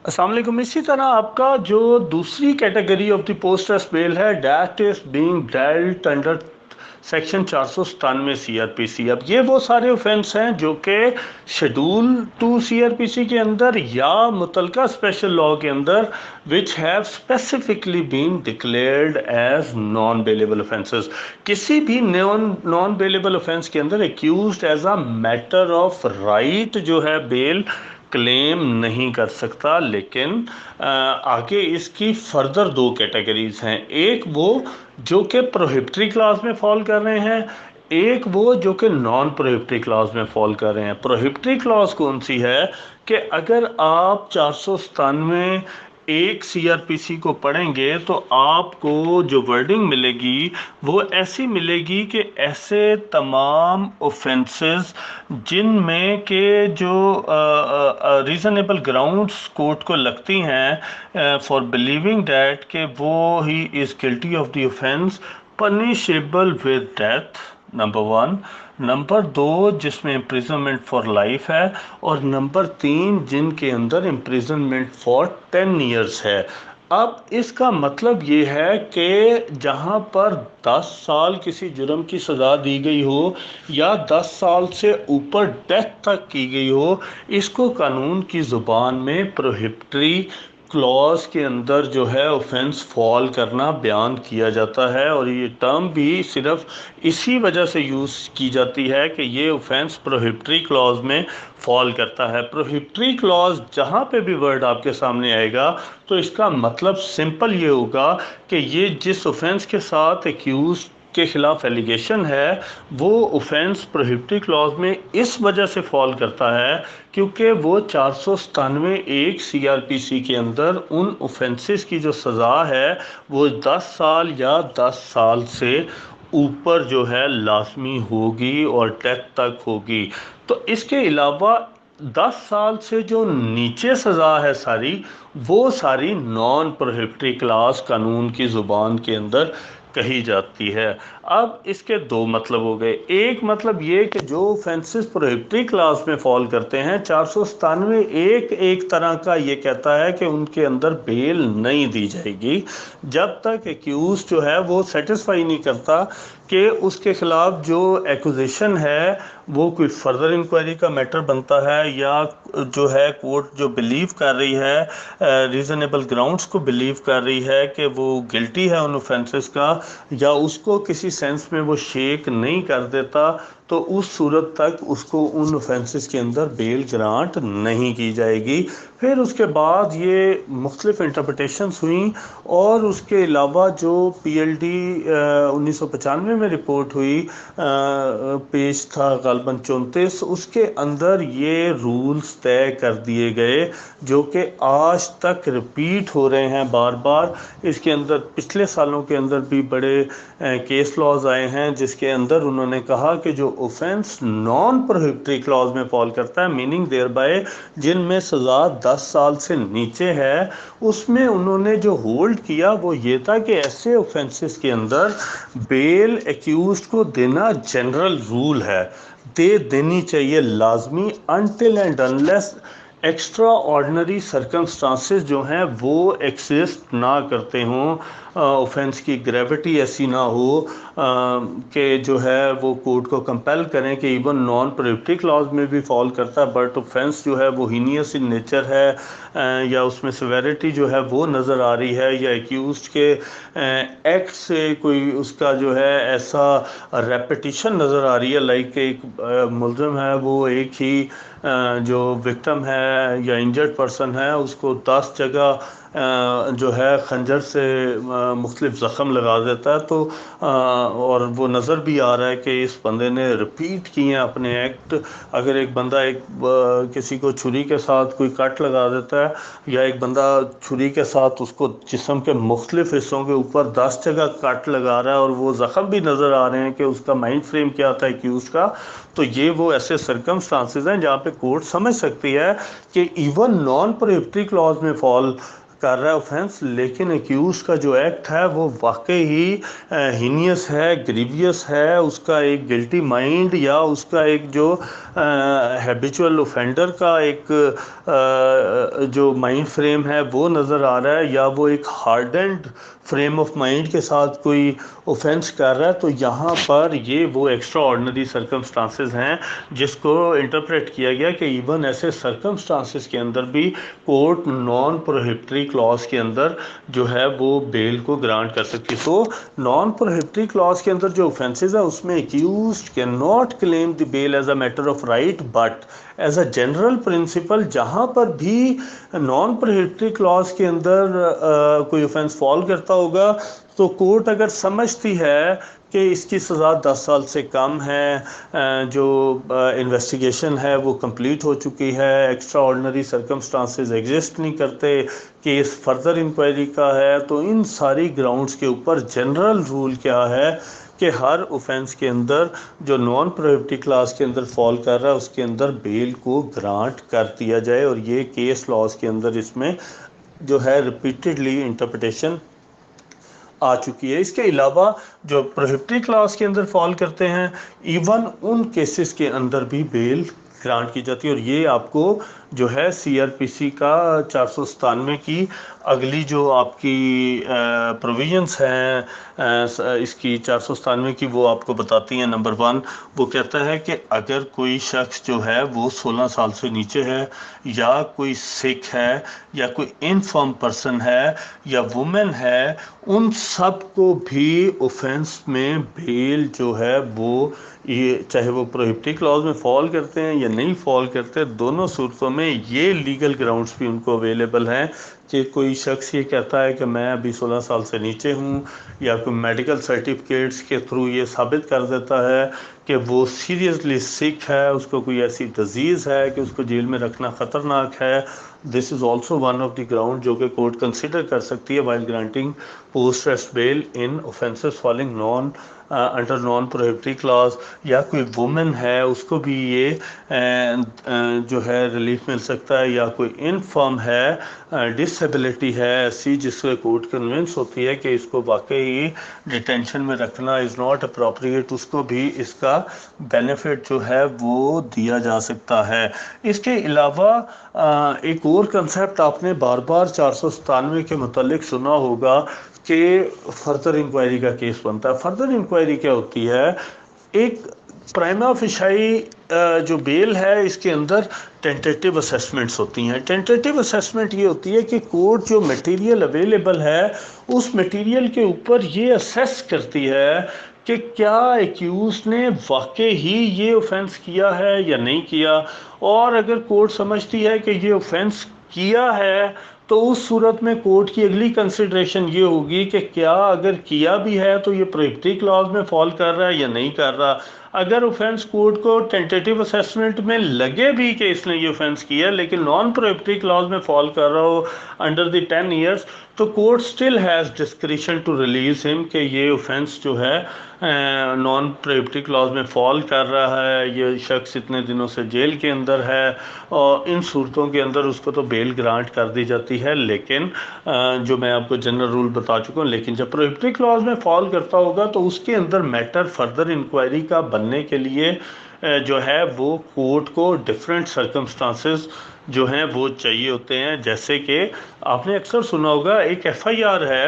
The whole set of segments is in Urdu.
السلام علیکم۔ اسی طرح آپ کا جو دوسری category of the post arrest bail ہے، that is being dealt under section 497 CRPC۔ اب یہ وہ سارے اوفینس ہیں جو کہ شیڈول 2 CRPC کے اندر یا متعلقہ اسپیشل لاء کے اندر which have specifically been declared as non bailable offences۔ کسی بھی نان بیلیبل offense کے اندر accused as a matter of right جو ہے بیل کلیم نہیں کر سکتا، لیکن آگے اس کی فردر دو کیٹیگریز ہیں۔ ایک وہ جو کہ پروہیبٹری کلاس میں فال کر رہے ہیں، ایک وہ جو کہ نان پروہیبٹری کلاس میں فال کر رہے ہیں۔ پروہیبٹری کلاس کون سی ہے کہ اگر آپ 497(1) CRPC کو پڑھیں گے تو آپ کو جو ورڈنگ ملے گی وہ ایسی ملے گی کہ ایسے تمام اوفینسز جن میں کہ جو ریزنیبل گراؤنڈس کورٹ کو لگتی ہیں فار بلیونگ دیٹ کہ وہ ہی is guilty of the offence, punishable with death, number 1۔ Number 2 جس میں امپریزنمنٹ فار لائف ہے، اور نمبر 3 جن کے اندر امپریزنمنٹ فار 10 ایئرس ہے۔ اب اس کا مطلب یہ ہے کہ جہاں پر 10 سال کسی جرم کی سزا دی گئی ہو یا 10 سال سے اوپر ڈیتھ تک کی گئی ہو، اس کو قانون کی زبان میں پروہیبٹری کلاز کے اندر جو ہے اوفینس فال کرنا بیان کیا جاتا ہے، اور یہ ٹرم بھی صرف اسی وجہ سے یوز کی جاتی ہے کہ یہ اوفینس پروہیبٹری کلاز میں فال کرتا ہے۔ پروہیبٹری کلاز جہاں پہ بھی ورڈ آپ کے سامنے آئے گا تو اس کا مطلب سمپل یہ ہوگا کہ یہ جس اوفینس کے ساتھ ایکیوز کے خلاف ایلیگیشن ہے وہ اوفینس پروہیبٹری کلاز میں اس وجہ سے فال کرتا ہے کیونکہ وہ 497(1) CRPC کے اندر ان اوفینسز کی جو سزا ہے وہ 10 سال یا 10 سال سے اوپر جو ہے لازمی ہوگی اور ڈیتھ تک ہوگی۔ تو اس کے علاوہ 10 سال سے جو نیچے سزا ہے ساری، وہ ساری نان پروہیبٹری کلاس قانون کی زبان کے اندر کہی جاتی ہے۔ اب اس کے دو مطلب ہو گئے۔ ایک مطلب یہ کہ جو اوفینسز پروہیبٹری کلاس میں فال کرتے ہیں، 497(1) ایک طرح کا یہ کہتا ہے کہ ان کے اندر بیل نہیں دی جائے گی جب تک ایکیوز جو ہے وہ سیٹسفائی نہیں کرتا کہ اس کے خلاف جو ایکوزیشن ہے وہ کوئی فردر انکوائری کا میٹر بنتا ہے، یا جو ہے کورٹ جو بلیو کر رہی ہے ریزنیبل گراؤنڈس کو بلیو کر رہی ہے کہ وہ گلٹی ہے ان اوفینسز کا، یا اس کو کسی سینس میں وہ شیک نہیں کر دیتا، تو اس صورت تک اس کو ان اوفینسز کے اندر بیل گرانٹ نہیں کی جائے گی۔ پھر اس کے بعد یہ مختلف انٹرپریٹیشنز ہوئیں، اور اس کے علاوہ جو PLD 1995 میں رپورٹ ہوئی، پیج تھا غالباً 34، اس کے اندر یہ رولز طے کر دیے گئے جو کہ آج تک رپیٹ ہو رہے ہیں بار بار۔ اس کے اندر پچھلے سالوں کے اندر بھی بڑے کیس لاز آئے ہیں جس کے اندر انہوں نے کہا کہ جو اوفینس نان پروہیبٹری کلاز میں فال کرتا ہے، میننگ دیر بائی جن میں سزا 10 سال سے نیچے ہے، اس میں انہوں نے جو ہولڈ کیا وہ یہ تھا کہ ایسے اوفینسز کے اندر بیل ایکیوزڈ کو دینا جنرل رول ہے، دینی چاہیے لازمی، until and unless extra ordinary circumstances جو ہیں وہ ایکزسٹ نہ کرتے ہوں، اوفینس کی گریوٹی ایسی نہ ہو کہ جو ہے وہ کورٹ کو کمپیل کریں کہ ایون نان پروہیبٹری کلاز میں بھی فال کرتا ہے بٹ اوفینس جو ہے وہ ہینیس ان نیچر ہے، یا اس میں سیویرٹی جو ہے وہ نظر آ رہی ہے، یا ایکیوزڈ کے ایکٹ سے کوئی اس کا جو ہے ایسا ریپیٹیشن نظر آ رہی ہے، لائک ایک ملزم ہے وہ ایک ہی جو وکٹم ہے یا انجرڈ پرسن ہے اس کو 10 جگہ جو ہے خنجر سے مختلف زخم لگا دیتا ہے، تو اور وہ نظر بھی آ رہا ہے کہ اس بندے نے ریپیٹ کیے ہیں اپنے ایکٹ۔ اگر ایک بندہ کسی کو چھری کے ساتھ کوئی کٹ لگا دیتا ہے، یا ایک بندہ چھری کے ساتھ اس کو جسم کے مختلف حصوں کے اوپر 10 جگہ کٹ لگا رہا ہے اور وہ زخم بھی نظر آ رہے ہیں کہ اس کا مائنڈ فریم کیا تھا ایکیوز کا، تو یہ وہ ایسے سرکمسٹانسز ہیں جہاں پہ کورٹ سمجھ سکتی ہے کہ ایون نان پروہیبٹری کلاز میں فال کر رہا ہے اوفینس، لیکن ایکیوز کا جو ایکٹ ہے وہ واقعی ہی ہینیس ہے، گریویس ہے، اس کا ایک گلٹی مائنڈ یا اس کا ایک جو ہیبیچول اوفینڈر کا ایک جو مائنڈ فریم ہے وہ نظر آ رہا ہے، یا وہ ایک ہارڈنڈ فریم آف مائنڈ کے ساتھ کوئی اوفینس کر رہا ہے، تو یہاں پر یہ وہ ایکسٹرا آرڈنری سرکمسٹانسز ہیں جس کو انٹرپریٹ کیا گیا کہ ایون ایسے سرکمسٹانسز کے اندر بھی کورٹ نان پروہیبٹری کلاز کے اندر جو ہے وہ بیل کو گرانٹ کر سکتی. تو نان پروہیبٹری کلاز کے اندر جو اوفینسز ہیں اس میں accused can not claim the bail as a matter of right, but as a general principle جہاں پر بھی نان پروہیبٹری کلاز کے اندر کوئی اوفینس فال کرتا ہوگا تو کورٹ اگر سمجھتی ہے کہ اس کی سزا 10 سال سے کم ہے، جو انویسٹیگیشن ہے وہ کمپلیٹ ہو چکی ہے، ایکسٹرا آرڈنری سرکمسٹانسز ایگزسٹ نہیں کرتے، کیس فردر انکوائری کا ہے، تو ان ساری گراؤنڈز کے اوپر جنرل رول کیا ہے کہ ہر اوفینس کے اندر جو نان پروہیبٹری کلاس کے اندر فال کر رہا ہے اس کے اندر بیل کو گرانٹ کر دیا جائے. اور یہ کیس لاز کے اندر اس میں جو ہے ریپیٹڈلی انٹرپریٹیشن آ چکی ہے. اس کے علاوہ جو پروہیبٹری کلاس کے اندر فال کرتے ہیں ایون ان کیسز کے اندر بھی بیل گرانٹ کی جاتی ہے. اور یہ آپ کو جو ہے سی آر پی سی کا 497 کی اگلی جو آپ کی پروویژنس ہیں اس کی 497 کی وہ آپ کو بتاتی ہیں. نمبر 1 وہ کہتا ہے کہ اگر کوئی شخص جو ہے وہ 16 سال سے نیچے ہے، یا کوئی سکھ ہے، یا کوئی انفرم پرسن ہے، یا وومن ہے، ان سب کو بھی اوفینس میں بیل جو ہے وہ یہ چاہے وہ پروہیبٹری کلاز میں فال کرتے ہیں یا نہیں فال کرتے، دونوں صورتوں میں یہ لیگل گراؤنڈز بھی ان کو اویلیبل ہیں کہ کوئی شخص یہ کہتا ہے کہ میں ابھی 16 سال سے نیچے ہوں، یا کوئی میڈیکل سرٹیفکیٹس کے تھرو یہ ثابت کر دیتا ہے کہ وہ سیریسلی سک ہے، اس کو کوئی ایسی ڈیزیز ہے کہ اس کو جیل میں رکھنا خطرناک ہے. This is also one of the ground جو کہ کورٹ کنسیڈر کر سکتی ہے while granting post arrest bail in offences falling under non prohibitory clause. یا کوئی وومن ہے اس کو بھی یہ جو ہے ریلیف مل سکتا ہے، یا کوئی انفرم ہے، ڈسیبلٹی ہے ایسی جس سے کورٹ کنونس ہوتی ہے کہ اس کو واقعی ڈیٹینشن میں رکھنا از ناٹ اپروپریٹ، اس کو بھی اس کا بینیفٹ جو ہے وہ دیا جا سکتا ہے. اس کے علاوہ ایک اور کنسیپٹ آپ نے بار بار 497 کے متعلق سنا ہوگا کہ فردر انکوائری کا کیس بنتا ہے. فردر انکوائری کیا ہوتی ہے؟ ایک پرائما فشائی جو بیل ہے اس کے اندر ٹینٹیٹیو اسیسمنٹس ہوتی ہیں. ٹینٹیٹیو اسیسمنٹ یہ ہوتی ہے کہ کورٹ جو میٹیریل اویلیبل ہے اس میٹیریل کے اوپر یہ اسیس کرتی ہے کہ کیا ایکیوز نے واقعی ہی یہ اوفینس کیا ہے یا نہیں کیا. اور اگر کورٹ سمجھتی ہے کہ یہ اوفینس کیا ہے تو اس صورت میں کورٹ کی اگلی کنسیڈریشن یہ ہوگی کہ کیا اگر کیا بھی ہے تو یہ پروہیبٹری کلاز میں فال کر رہا ہے یا نہیں کر رہا. اگر اوفینس کورٹ کو ٹینٹیٹیو اسیسمنٹ میں لگے بھی کہ اس نے یہ اوفینس کیا لیکن نان پروہیبٹری کلاز میں فال کر رہا ہو انڈر دی 10 ایئرس، تو court still has discretion to release ہم کہ یہ اوفینس جو ہے نان پروہیبٹری کلاز میں فال کر رہا ہے، یہ شخص اتنے دنوں سے جیل کے اندر ہے، اور ان صورتوں کے اندر اس کو تو بیل گرانٹ کر دی جاتی ہے. لیکن جو میں آپ کو جنرل رول بتا چکا ہوں، لیکن جب پروہیبٹری کلاز میں فال کرتا ہوگا تو اس کے اندر میٹر فردر انکوائری کا بننے کے لیے جو ہے وہ کورٹ کو ڈفرینٹ سرکمسٹانسز جو ہیں وہ چاہیے ہوتے ہیں. جیسے کہ آپ نے اکثر سنا ہوگا ایک ایف آئی آر ہے،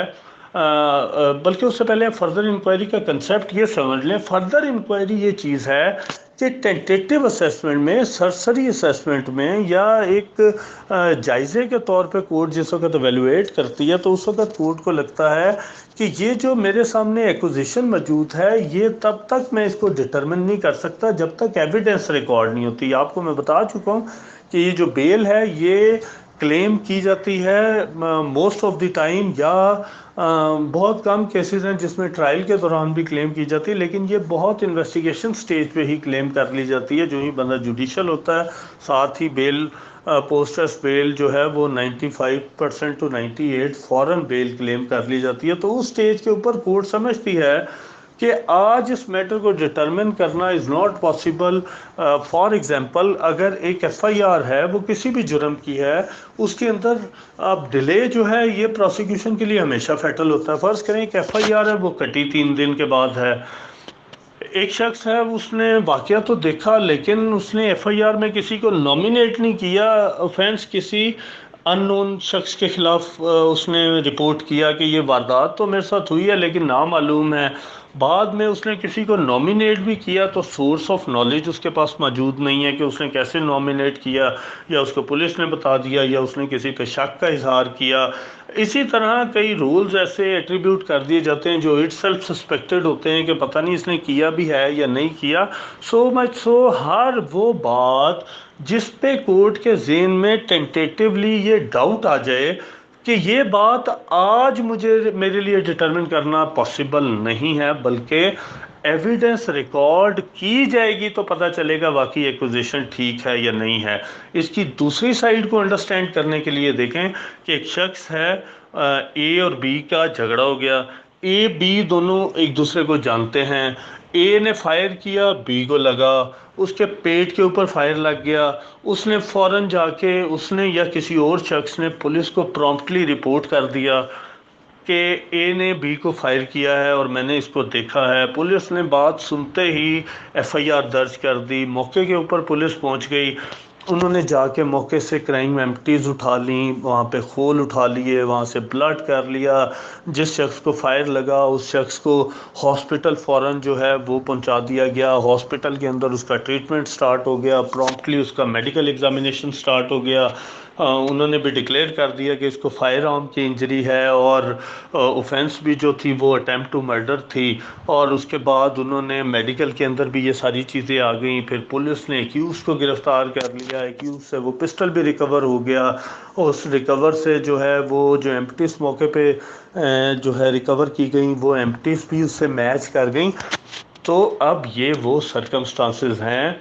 بلکہ اس سے پہلے فردر انکوائری کا کنسیپٹ یہ سمجھ لیں. فردر انکوائری یہ چیز ہے کہ ٹینٹیٹیو اسیسمنٹ میں، سرسری اسیسمنٹ میں، یا ایک جائزے کے طور پہ کورٹ جس وقت ایویلویٹ کرتی ہے تو اس وقت کورٹ کو لگتا ہے کہ یہ جو میرے سامنے ایکوزیشن موجود ہے یہ تب تک میں اس کو ڈٹرمن نہیں کر سکتا جب تک ایویڈنس ریکارڈ نہیں ہوتی. آپ کو میں بتا چکا ہوں کہ یہ جو بیل ہے یہ کلیم کی جاتی ہے موسٹ آف دی ٹائم، یا بہت کم کیسز ہیں جس میں ٹرائل کے دوران بھی کلیم کی جاتی ہے، لیکن یہ بہت انویسٹیگیشن سٹیج پہ ہی کلیم کر لی جاتی ہے. جو ہی بندہ جوڈیشل ہوتا ہے ساتھ ہی بیل پوسٹس بیل جو ہے وہ 95% ٹو 98 فوراً بیل کلیم کر لی جاتی ہے. تو اس سٹیج کے اوپر کورٹ سمجھتی ہے کہ آج اس میٹر کو ڈٹرمن کرنا is not possible. For example اگر ایک ایف آئی آر ہے وہ کسی بھی جرم کی ہے، اس کے اندر اب ڈیلے جو ہے یہ پروسیکیوشن کے لیے ہمیشہ فیٹل ہوتا ہے. فرض کریں ایک ایف آئی آر ہے وہ کٹی 3 دن کے بعد ہے، ایک شخص ہے اس نے واقعہ تو دیکھا لیکن اس نے ایف آئی آر میں کسی کو نامینیٹ نہیں کیا، اوفینس کسی ان نون شخص کے خلاف اس نے رپورٹ کیا کہ یہ واردات تو میرے ساتھ ہوئی ہے لیکن نامعلوم ہے. بعد میں اس نے کسی کو نامینیٹ بھی کیا تو سورس آف نالج اس کے پاس موجود نہیں ہے کہ اس نے کیسے نامینیٹ کیا، یا اس کو پولیس نے بتا دیا، یا اس نے کسی پہ شک کا اظہار کیا. اسی طرح کئی رولز ایسے ایٹریبیوٹ کر دیے جاتے ہیں جو اٹ سیلف سسپیکٹڈ ہوتے ہیں کہ پتہ نہیں اس نے کیا بھی ہے یا نہیں کیا. سو مچ سو ہر وہ بات جس پہ کورٹ کے ذہن میں ٹینٹیٹیولی یہ ڈاؤٹ آ جائے کہ یہ بات آج میرے لیے ڈٹرمن کرنا پاسبل نہیں ہے، بلکہ ایویڈنس ریکارڈ کی جائے گی تو پتہ چلے گا واقعی ایکوزیشن ٹھیک ہے یا نہیں ہے. اس کی دوسری سائیڈ کو انڈرسٹینڈ کرنے کے لیے دیکھیں کہ ایک شخص ہے، اے اور بی کا جھگڑا ہو گیا، اے بی دونوں ایک دوسرے کو جانتے ہیں، اے نے فائر کیا بی کو لگا، اس کے پیٹ کے اوپر فائر لگ گیا، اس نے فوراً جا کے اس نے یا کسی اور شخص نے پولیس کو پرومپٹلی رپورٹ کر دیا کہ اے نے بی کو فائر کیا ہے اور میں نے اس کو دیکھا ہے. پولیس نے بات سنتے ہی ایف آئی آر درج کر دی، موقع کے اوپر پولیس پہنچ گئی، انہوں نے جا کے موقع سے کرائم ایمپٹیز اٹھا لیں، وہاں پہ خول اٹھا لیے، وہاں سے بلڈ کر لیا، جس شخص کو فائر لگا اس شخص کو ہاسپٹل فوراً جو ہے وہ پہنچا دیا گیا، ہاسپٹل کے اندر اس کا ٹریٹمنٹ سٹارٹ ہو گیا، پرومپٹلی اس کا میڈیکل ایگزامینیشن سٹارٹ ہو گیا. انہوں نے بھی ڈکلیئر کر دیا کہ اس کو فائر آرم کی انجری ہے اور اوفینس بھی جو تھی وہ اٹیمپٹ ٹو مرڈر تھی. اور اس کے بعد انہوں نے میڈیکل کے اندر بھی یہ ساری چیزیں آ گئیں. پھر پولیس نے ایکیوز کو گرفتار کر لیا، ایکیوز سے وہ پسٹل بھی ریکور ہو گیا، اور اس ریکور سے جو ہے وہ جو ایمپٹیز موقع پہ جو ہے ریکور کی گئیں وہ ایمپٹیز بھی اس سے میچ کر گئیں. تو اب یہ وہ سرکمسٹانسز ہیں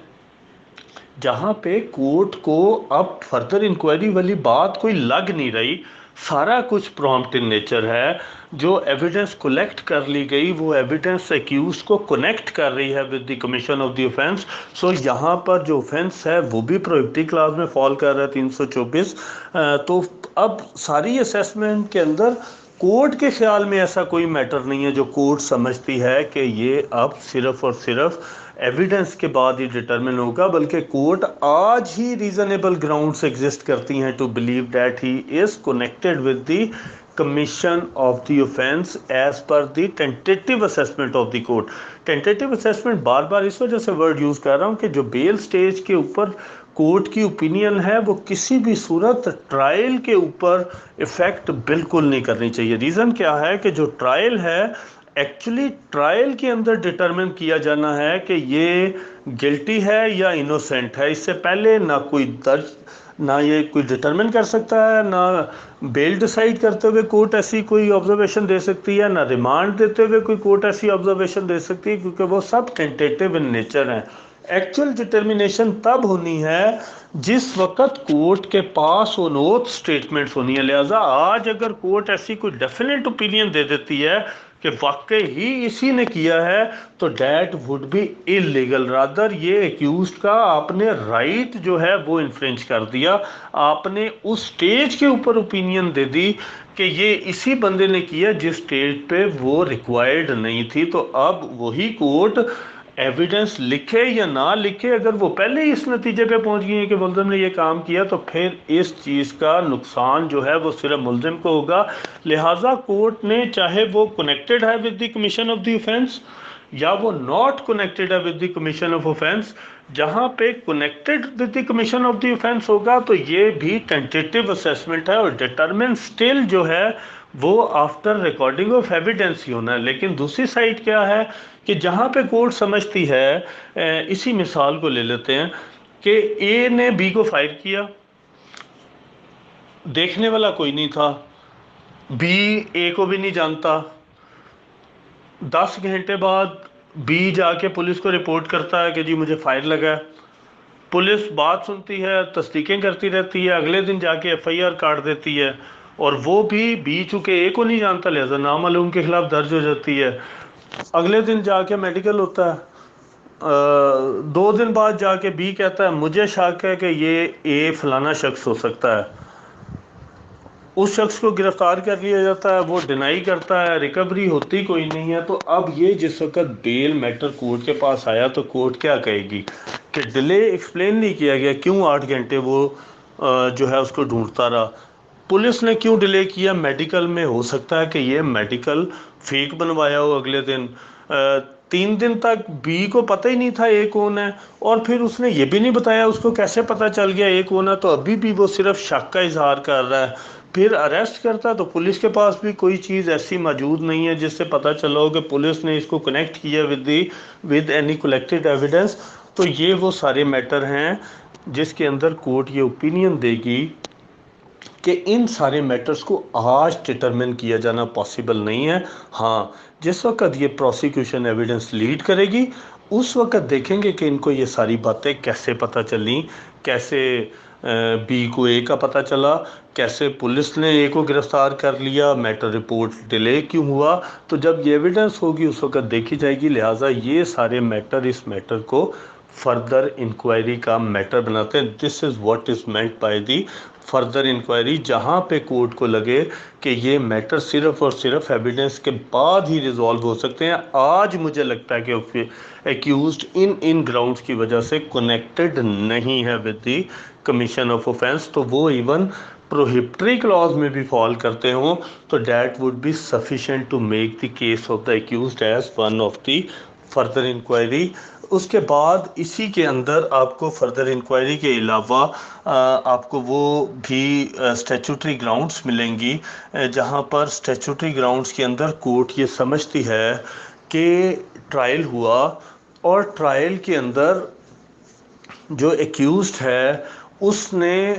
جہاں پہ کورٹ کو اب فردر انکوائری والی بات کوئی لگ نہیں رہی، سارا کچھ پرومپٹ ان نیچر ہے. جو ایویڈنس کولیکٹ کر لی گئی وہ ایویڈنس ایکیوز کو کنیکٹ کر رہی ہے with the commission of the offence. So یہاں پر جو اوفینس ہے وہ بھی پروہیبٹی کلاس میں فال کر رہا ہے 324. تو اب ساری اسیسمنٹ کے اندر کورٹ کے خیال میں ایسا کوئی میٹر نہیں ہے جو کورٹ سمجھتی ہے کہ یہ اب صرف اور صرف ایویڈنس کے بعد ہی ڈٹرمن ہوگا، بلکہ کورٹ آج ہی ریزنیبل گراؤنڈس ایگزسٹ کرتی ہیں to believe that he is connected with the commission of the offense as per the tentative assessment of the court. tentative assessment بار بار اس وجہ سے ورڈ یوز کر رہا ہوں کہ جو بیل سٹیج کے اوپر کورٹ کی اوپینین ہے وہ کسی بھی صورت ٹرائل کے اوپر ایفیکٹ بالکل نہیں کرنی چاہیے. ریزن کیا ہے کہ جو ٹرائل ہے ایکچولی ٹرائل کے اندر ڈٹرمن کیا جانا ہے کہ یہ گلٹی ہے یا انوسینٹ ہے. اس سے پہلے نہ کوئی نہ یہ کوئی ڈٹرمن کر سکتا ہے، نہ بیل ڈیسائیڈ کرتے ہوئے کورٹ ایسی کوئی آبزرویشن دے سکتی ہے، نہ ریمانڈ دیتے ہوئے کوئی کورٹ ایسی آبزرویشن دے سکتی ہے، کیونکہ وہ سب ٹینٹیٹیو ان نیچر ہیں. ایکچوئل ڈٹرمنیشن تب ہونی ہے جس وقت کورٹ کے پاس آن اوتھ سٹیٹمنٹس ہونی ہے. لہٰذا آج اگر کورٹ ایسی کوئی ڈیفینیٹ اوپینین دے دیتی ہے کہ واقعی ہی اسی نے کیا ہے تو that would be illegal. Rather یہ ایکیوزڈ کا آپ نے رائٹ جو ہے وہ انفرنج کر دیا، آپ نے اس سٹیج کے اوپر اوپینین دے دی کہ یہ اسی بندے نے کیا جس سٹیج پہ وہ ریکوائرڈ نہیں تھی. تو اب وہی کورٹ ایویڈنس لکھے یا نہ لکھے، اگر وہ پہلے ہی اس نتیجے پہ پہنچ گئی ہیں کہ ملزم نے یہ کام کیا تو پھر اس چیز کا نقصان جو ہے وہ صرف ملزم کو ہوگا. لہٰذا کورٹ نے چاہے وہ کنیکٹڈ ہے with the commission of the offence یا وہ ناٹ کنیکٹڈ ہے with the commission of offence, جہاں پہ connected with the commission of the offence ہوگا تو یہ بھی ٹینٹیٹیو اسیسمنٹ ہے اور ڈٹرمن سٹل جو ہے وہ آفٹر ریکارڈنگ آف ایویڈنس ہی ہونا ہے. لیکن دوسری سائڈ کیا ہے کہ جہاں پہ کورٹ سمجھتی ہے، اسی مثال کو لے لیتے ہیں کہ اے نے بی کو فائر کیا، دیکھنے والا کوئی نہیں تھا، بی اے کو بھی نہیں جانتا، 10 گھنٹے بعد بی جا کے پولیس کو رپورٹ کرتا ہے کہ جی مجھے فائر لگا ہے. پولیس بات سنتی ہے، تصدیقیں کرتی رہتی ہے، اگلے دن جا کے ایف آئی آر کاٹ دیتی ہے، اور وہ بھی بی چونکہ اے کو نہیں جانتا لہذا نامعلوم کے خلاف درج ہو جاتی ہے. اگلے دن جا کے میڈیکل ہوتا ہے، 2 دن بعد جا کے بی کہتا ہے مجھے شک ہے کہ یہ اے فلانا شخص ہو سکتا ہے، اس شخص کو گرفتار کر لیا جاتا ہے، وہ ڈینائی کرتا ہے، ریکوری ہوتی کوئی نہیں ہے۔ تو اب یہ جس وقت بیل میٹر کورٹ کے پاس آیا تو کورٹ کیا کہے گی کہ ڈیلے ایکسپلین نہیں کیا گیا، کیوں 8 گھنٹے وہ جو ہے اس کو ڈھونڈتا رہا، پولیس نے کیوں ڈیلے کیا؟ میڈیکل میں ہو سکتا ہے کہ یہ میڈیکل فیک بنوایا ہو اگلے دن، 3 دن تک بی کو پتہ ہی نہیں تھا اے کون ہے، اور پھر اس نے یہ بھی نہیں بتایا اس کو کیسے پتہ چل گیا اے کون ہے، تو ابھی بھی وہ صرف شک کا اظہار کر رہا ہے۔ پھر اریسٹ کرتا ہے تو پولیس کے پاس بھی کوئی چیز ایسی موجود نہیں ہے جس سے پتہ چلا ہو کہ پولیس نے اس کو کنیکٹ کیا ود اینی کلیکٹڈ ایویڈنس۔ تو یہ وہ سارے میٹر ہیں جس کے اندر کورٹ یہ اوپینین دے گی کہ ان سارے میٹرز کو آج ڈٹرمن کیا جانا پاسبل نہیں ہے۔ ہاں، جس وقت یہ پروسیکیوشن ایویڈنس لیڈ کرے گی اس وقت دیکھیں گے کہ ان کو یہ ساری باتیں کیسے پتہ چلیں، کیسے بی کو اے کا پتہ چلا، کیسے پولیس نے اے کو گرفتار کر لیا، میٹر رپورٹ ڈیلے کیوں ہوا۔ تو جب یہ ایویڈنس ہوگی اس وقت دیکھی جائے گی، لہٰذا یہ سارے میٹر اس میٹر کو فردر انکوائری کا میٹر بناتے ہیں۔ This is what is meant by the further inquiry, جہاں پہ کورٹ کو لگے کہ یہ میٹر صرف اور صرف ایویڈنس کے بعد ہی ریزالو ہو سکتے ہیں۔ آج مجھے لگتا ہے کہ ایکیوزڈ ان گراؤنڈز کی وجہ سے کنیکٹڈ نہیں ہے with the commission of offence, تو وہ ایون پروہیبٹری کلاز میں بھی فال کرتے ہوں تو that would be sufficient to make the case of the accused as one of the further inquiry. اس کے بعد اسی کے اندر آپ کو فردر انکوائری کے علاوہ آپ کو وہ بھی اسٹیچوٹری گراؤنڈز ملیں گی، جہاں پر اسٹیچوٹری گراؤنڈز کے اندر کورٹ یہ سمجھتی ہے کہ ٹرائل ہوا اور ٹرائل کے اندر جو ایکیوزڈ ہے اس نے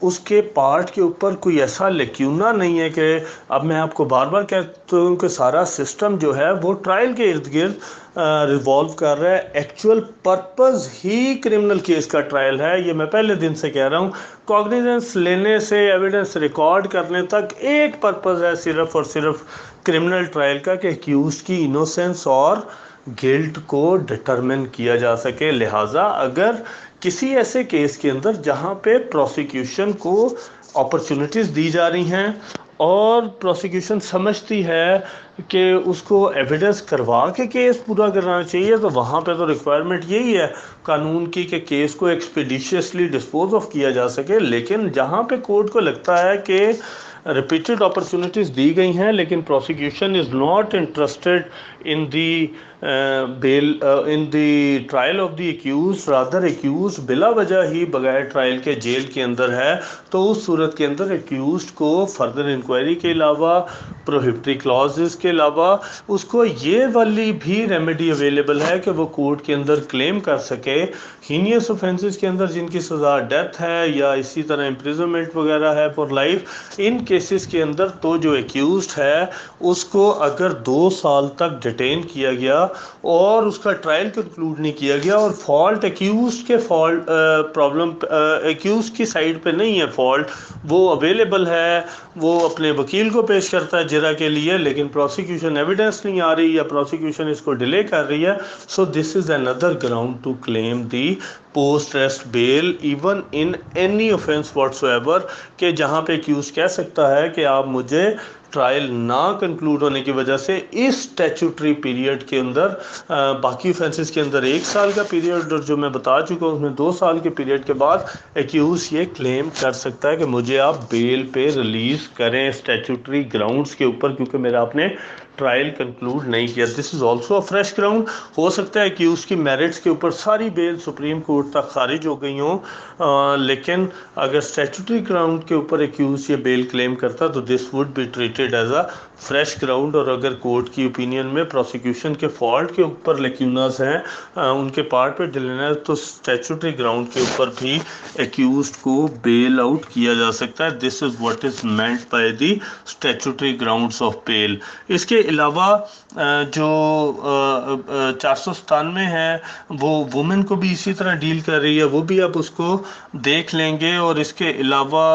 اس کے پارٹ کے اوپر کوئی ایسا لیکیونہ نہیں ہے کہ اب میں آپ کو بار بار کہتا ہوں کہ سارا سسٹم جو ہے وہ ٹرائل کے ارد گرد ریوالو کر رہا ہے، ایکچول پرپز ہی کرمنل کیس کا ٹرائل ہے۔ یہ میں پہلے دن سے کہہ رہا ہوں، کوگنیزنس لینے سے ایویڈنس ریکارڈ کرنے تک ایک پرپز ہے صرف اور صرف کرمنل ٹرائل کا کہ ایکیوزڈ کی انوسینس اور گلٹ کو ڈٹرمن کیا جا سکے۔ لہٰذا اگر کسی ایسے کیس کے اندر جہاں پہ پروسیکیوشن کو اپرچونٹیز دی جا رہی ہیں اور پروسیکیوشن سمجھتی ہے کہ اس کو ایویڈنس کروا کے کیس پورا کرنا چاہیے، تو وہاں پہ تو ریکوائرمنٹ یہی ہے قانون کی کہ کیس کو ایکسپیڈیشیسلی ڈسپوز آف کیا جا سکے۔ لیکن جہاں پہ کورٹ کو لگتا ہے کہ ریپیٹڈ اپرچونٹیز دی گئی ہیں لیکن prosecution is not interested in the bail in the trial of the accused, rather accused بلا وجہ ہی بغیر ٹرائل کے جیل کے اندر ہے، تو اس صورت کے اندر ایکیوزڈ کو فردر انکوائری کے علاوہ پروہیبٹری کلازز کے علاوہ اس کو یہ والی بھی ریمیڈی اویلیبل ہے کہ وہ کورٹ کے اندر کلیم کر سکے ہینیس اوفینسز کے اندر جن کی سزا ڈیتھ ہے یا اسی طرح امپریزنمنٹ وغیرہ ہے فار لائف، ان کیسز کے اندر تو جو ایکیوزڈ ہے اس کو اگر 2 سال تک ڈیٹین کیا گیا اور اس کا ٹرائل کنکلوڈ نہیں کیا گیا اور فالٹ ایکیوزڈ کے فالٹ پرابلم ایکیوزڈ کی سائڈ پہ نہیں ہے، فالٹ وہ اویلیبل ہے، وہ اپنے وکیل کو پیش کرتا ہے جرا کے لیے، لیکن پروسیکیوشن ایویڈنس نہیں آ رہی یا پروسیکیوشن اس کو ڈیلے کر رہی ہے، so this is another ground to claim the post arrest bail even in any offence whatsoever, کہ جہاں پہ ایکیوز کہہ سکتا ہے کہ آپ مجھے ٹرائل نہ کنکلوڈ ہونے کی وجہ سے اس اسٹیچوٹری پیریڈ کے اندر باقی offenses کے اندر 1 سال کا پیریڈ اور جو میں بتا چکا ہوں اس میں 2 سال کے پیریڈ کے بعد ایکیوز یہ کلیم کر سکتا ہے کہ مجھے آپ بیل پہ ریلیز کریں اسٹیچوٹری گراؤنڈز کے اوپر، کیونکہ میرا آپ نے ٹرائل کنکلوڈ نہیں کیا۔ This is also a fresh ground, ہو سکتا ہے کہ اس کی میرٹس کے اوپر ساری بیل سپریم کورٹ تک خارج ہو گئی ہوں، لیکن اگر اسٹیچوٹری گراؤنڈ کے اوپر ایکیوز یہ بیل کلیم کرتا تو this would be treated as a fresh ground, اور اگر کورٹ کی اوپینین میں پروسیکیوشن کے فالٹ کے اوپر لیکیوناز ہیں ان کے پارٹ پہ ڈیلینا ہے تو اسٹیچوٹری گراؤنڈ کے اوپر بھی ایکیوزڈ کو بیل آؤٹ کیا جا سکتا ہے۔ This is what is meant by the statutory grounds of bail. اس کے علاوہ جو 497 ہے وہ وومن کو بھی اسی طرح ڈیل کر رہی ہے، وہ بھی آپ اس کو دیکھ لیں گے. اور اس کے علاوہ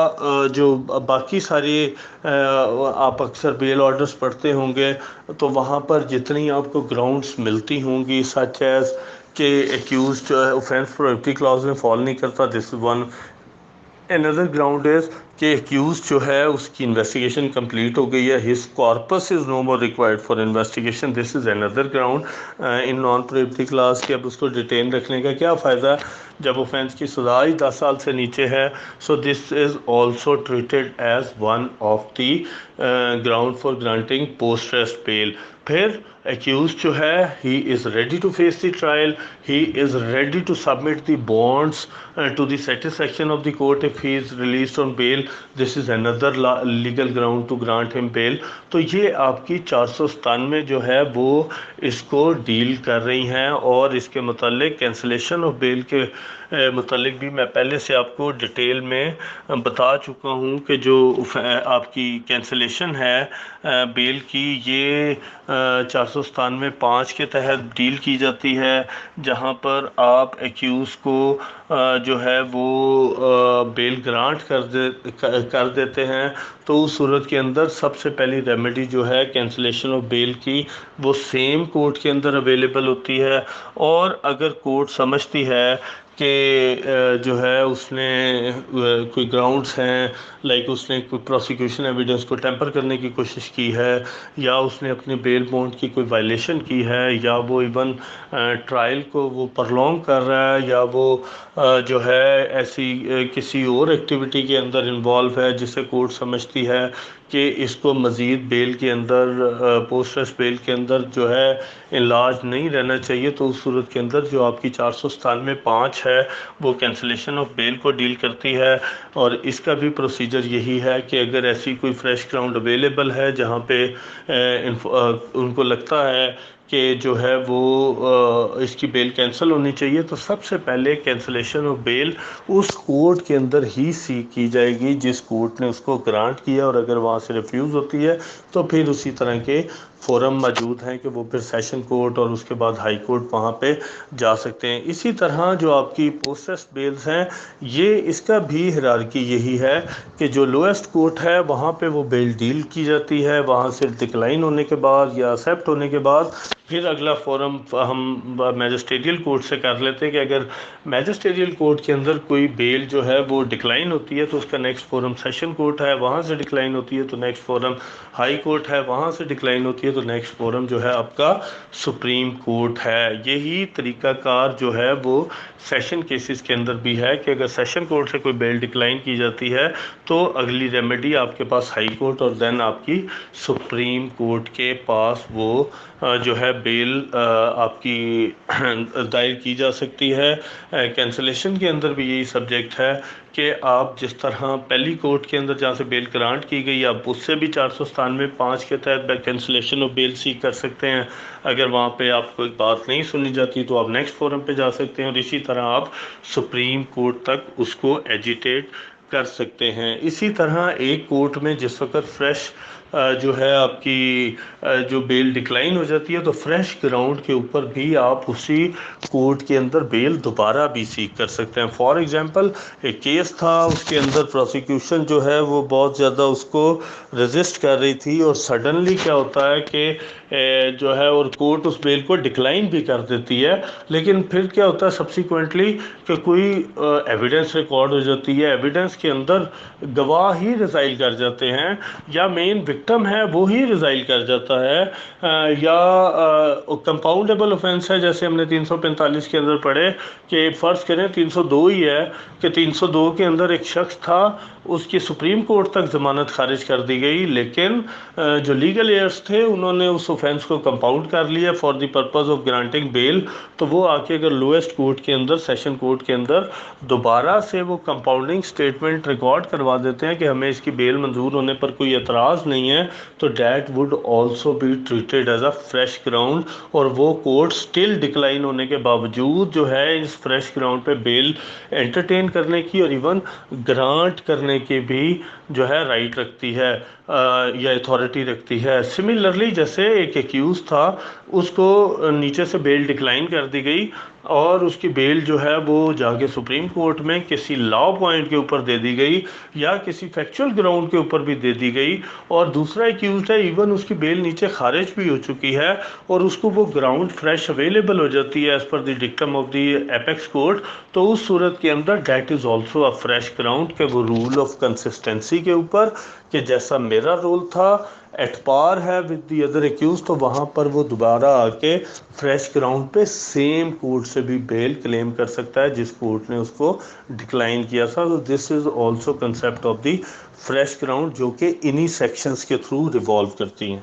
جو باقی سارے آپ اکثر بیل آرڈرز پڑھتے ہوں گے تو وہاں پر جتنی آپ کو گراؤنڈز ملتی ہوں گی سچ ایز کہ ایکیوز جو ہے اوفینس پروہیبٹی کلاز میں فال نہیں کرتا. This is one. another ground is کہ ایکیوز جو ہے اس کی انویسٹیگیشن کمپلیٹ ہو گئی ہے. His corpus is no more required for investigation. This is another ground in non prohibitory clause کے. اب اس کو ڈیٹین رکھنے کا کیا فائدہ ہے جب اوفینس کی سزا ہی 10 سال سے نیچے ہے. So this is also treated as one of the ground for granting post arrest bail. پھر ایکیوز جو ہے he is ready to face the trial, he is ready to submit the bonds to the satisfaction of the court if he is released on bail. This is another legal ground to grant him bail. تو یہ آپ کی 497 جو ہے وہ اس کو ڈیل کر رہی ہیں. اور اس کے متعلق کینسلیشن آف بیل کے متعلق بھی میں پہلے سے آپ کو ڈیٹیل میں بتا چکا ہوں کہ جو آپ کی کینسلیشن ہے بیل کی یہ 497(5) کے تحت ڈیل کی جاتی ہے, جہاں پر آپ ایکیوز کو جو ہے وہ بیل گرانٹ کر دیتے ہیں. تو اس صورت کے اندر سب سے پہلی ریمیڈی جو ہے کینسلیشن آف بیل کی وہ سیم کورٹ کے اندر اویلیبل ہوتی ہے. اور اگر کورٹ سمجھتی ہے کہ جو ہے اس نے کوئی گراؤنڈز ہیں لائک اس نے کوئی پروسیکیوشن ایویڈنس کو ٹیمپر کرنے کی کوشش کی ہے, یا اس نے اپنے بیل بانڈ کی کوئی وائلیشن کی ہے, یا وہ ایون ٹرائل کو وہ پرلونگ کر رہا ہے, یا وہ جو ہے ایسی کسی اور ایکٹیویٹی کے اندر انوالو ہے جسے کورٹ سمجھتی ہے کہ اس کو مزید بیل کے اندر پوسٹ ریسٹ بیل کے اندر جو ہے انلارج نہیں رہنا چاہیے, تو اس صورت کے اندر جو آپ کی 497(5) ہے وہ کینسلیشن آف بیل کو ڈیل کرتی ہے. اور اس کا بھی پروسیجر یہی ہے کہ اگر ایسی کوئی فریش گراؤنڈ اویلیبل ہے جہاں پہ ان کو لگتا ہے کہ جو ہے وہ اس کی بیل کینسل ہونی چاہیے, تو سب سے پہلے کینسلیشن آف بیل اس کورٹ کے اندر ہی سیک کی جائے گی جس کورٹ نے اس کو گرانٹ کیا, اور اگر وہاں سے ریفیوز ہوتی ہے تو پھر اسی طرح کے فورم موجود ہیں کہ وہ پھر سیشن کورٹ اور اس کے بعد ہائی کورٹ وہاں پہ جا سکتے ہیں. اسی طرح جو آپ کی پوسٹ ریسٹ بیلز ہیں یہ اس کا بھی ہیرارکی یہی ہے کہ جو لویسٹ کورٹ ہے وہاں پہ وہ بیل ڈیل کی جاتی ہے, وہاں سے ڈکلائن ہونے کے بعد یا ایکسیپٹ ہونے کے بعد پھر اگلا فورم ہم میجسٹریل کورٹ سے کر لیتے ہیں کہ اگر میجسٹریل کورٹ کے اندر کوئی بیل جو ہے وہ ڈکلائن ہوتی ہے تو اس کا نیکسٹ فورم سیشن کورٹ ہے, وہاں سے ڈکلائن ہوتی ہے تو نیکسٹ فورم ہائی کورٹ ہے, وہاں سے ڈکلائن ہوتی ہے تو نیکسٹ فورم جو ہے آپ کا سپریم کورٹ ہے. یہی طریقہ کار جو ہے وہ سیشن کیسز کے اندر بھی ہے کہ اگر سیشن کورٹ سے کوئی بیل ڈکلائن کی جاتی ہے تو اگلی ریمیڈی آپ کے پاس ہائی کورٹ اور دین آپ کی سپریم کورٹ کے پاس وہ جو ہے بیل آپ کی دائر کی جا سکتی ہے. کینسلیشن کے اندر بھی یہی سبجیکٹ ہے کہ آپ جس طرح پہلی کورٹ کے اندر جہاں سے بیل گرانٹ کی گئی آپ اس سے بھی 497(5) کے تحت کینسلیشن آف بیل سیک کر سکتے ہیں. اگر وہاں پہ آپ کو بات نہیں سنی جاتی تو آپ نیکسٹ فورم پہ جا سکتے ہیں, اور اسی طرح آپ سپریم کورٹ تک اس کو ایجیٹیٹ کر سکتے ہیں. اسی طرح ایک کورٹ میں جس وقت فریش جو ہے آپ کی جو بیل ڈکلائن ہو جاتی ہے تو فریش گراؤنڈ کے اوپر بھی آپ اسی کورٹ کے اندر بیل دوبارہ بھی سیک کر سکتے ہیں. فار ایگزامپل ایک کیس تھا, اس کے اندر پروسیکیوشن جو ہے وہ بہت زیادہ اس کو ریزسٹ کر رہی تھی, اور سڈنلی کیا ہوتا ہے کہ جو ہے اور کورٹ اس بیل کو ڈکلائن بھی کر دیتی ہے, لیکن پھر کیا ہوتا ہے سبسیکوینٹلی کہ کوئی ایویڈنس ریکارڈ ہو جاتی ہے, ایویڈنس کے اندر گواہ ہی ریزائل کر جاتے ہیں یا مین وکٹم ہے وہی ریزائل کر جاتا ہے, یا کمپاؤنڈیبل اوفینس ہے جیسے ہم نے 345 کے اندر پڑھے کہ فرض کریں 302 ہی ہے کہ 302 کے اندر ایک شخص تھا, اس کی سپریم کورٹ تک ضمانت خارج کر دی گئی, لیکن جو لیگل ایئرس تھے انہوں نے اس اوفینس کو کمپاؤنڈ کر لیا for the purpose of granting bail, تو وہ آ کے اگر لویسٹ کورٹ کے اندر سیشن کورٹ کے اندر دوبارہ سے وہ کمپاؤنڈنگ سٹیٹمنٹ ریکارڈ کروا دیتے ہیں کہ ہمیں اس کی بیل منظور ہونے پر کوئی اعتراض نہیں ہے, تو that would also be treated as a fresh ground, اور وہ کورٹ سٹل ڈکلائن ہونے کے باوجود جو ہے اس فریش گراؤنڈ پہ بیل انٹرٹین کرنے کی اور ایون گرانٹ کرنے کی بھی جو ہے رائٹ رکھتی ہے یا اتھارٹی رکھتی ہے. سملرلی جیسے ایک ایکیوز تھا، اس کو نیچے سے بیل ڈکلائن کر دی گئی اور اس کی بیل جو ہے وہ جا کے سپریم کورٹ میں کسی لا پوائنٹ کے اوپر دے دی گئی یا کسی فیکچول گراؤنڈ کے اوپر بھی دے دی گئی. اور دوسرا ایکیوزڈ ہے، ایون اس کی بیل نیچے خارج بھی ہو چکی ہے اور اس کو وہ گراؤنڈ فریش اویلیبل ہو جاتی ہے as per the dictum of the apex court, تو اس صورت کے اندر that is also a fresh ground کہ وہ رول آف کنسسٹنسی کے اوپر کہ جیسا میرا رول تھا ایٹ پار ہے ود دی ادر ایکیوز، تو وہاں پر وہ دوبارہ آ کے فریش گراؤنڈ پہ سیم کورٹ سے بھی بیل کلیم کر سکتا ہے جس کورٹ نے اس کو ڈکلائن کیا تھا. تو this is also concept of the fresh ground جو کہ انہی سیکشنز کے تھرو ریوالو کرتی ہیں.